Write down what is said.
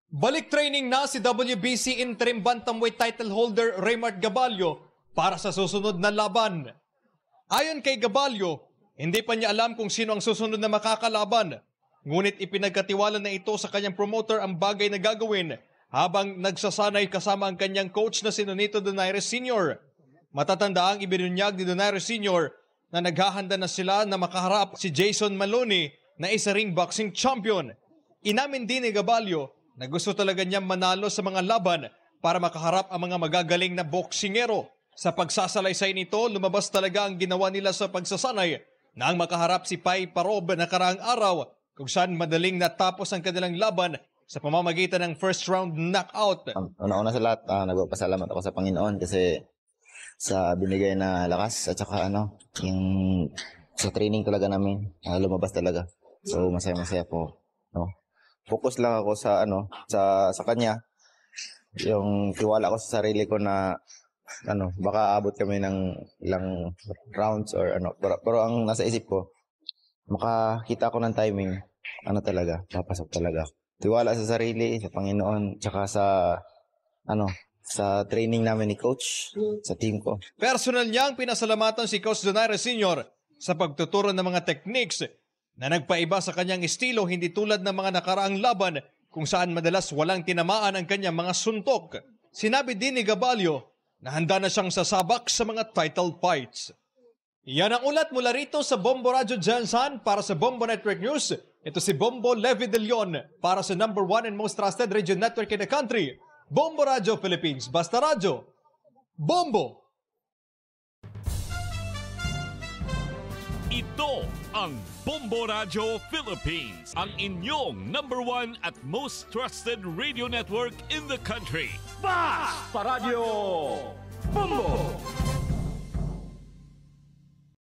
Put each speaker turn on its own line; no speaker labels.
Balik training na si WBC interim bantamweight title holder Raymart Gabalio para sa susunod na laban. Ayon kay Gabalio, hindi pa niya alam kung sino ang susunod na makakalaban. Ngunit ipinagkatiwala na ito sa kanyang promoter ang bagay na gagawin habang nagsasanay kasama ang kanyang coach na si Nonito Donaire Sr. Matatandaang ibinunyag ni Donaire Sr. na naghahanda na sila na makaharap si Jason Maloney na isa ring boxing champion. Inamin din ni Gabalio na gusto talaga niyang manalo sa mga laban para makaharap ang mga magagaling na boksingero. Sa pagsasalaysay nito, lumabas talaga ang ginawa nila sa pagsasanay na ang makaharap si Pai Parob na karaang araw kung saan madaling natapos ang kanilang laban sa pamamagitan ng first round knockout.
Una-una sa lahat, nagpapasalamat ako sa Panginoon kasi sa binigay na lakas at saka yung sa training talaga namin, lumabas talaga. So masaya-masaya po. No? Focus lang ako sa sa kanya. Yung tiwala ko sa sarili ko na baka abot kami ng ilang rounds or pero ang nasa isip ko, makakita ko ng timing, talaga, papasok talaga. Tiwala sa sarili, sa Panginoon, tsaka sa training namin ni Coach, sa team ko.
Personal niyang pinasalamatan si Coach Donaire Sr. sa pagtuturo ng mga techniques na nagpaiba sa kanyang estilo, hindi tulad ng mga nakaraang laban kung saan madalas walang tinamaan ang kanyang mga suntok. Sinabi din ni Gabalio na handa na siyang sasabak sa mga title fights. Yan ang ulat mula rito sa Bombo Radio Jansan para sa Bombo Network News. Ito si Bombo Levi De Leon para sa #1 and most trusted radio network in the country, Bombo Radio Philippines. Basta Radio, Bombo!
Ito ang Bombo Radio Philippines, ang inyong #1 at most trusted radio network in the country.
Basta Radio Bombo!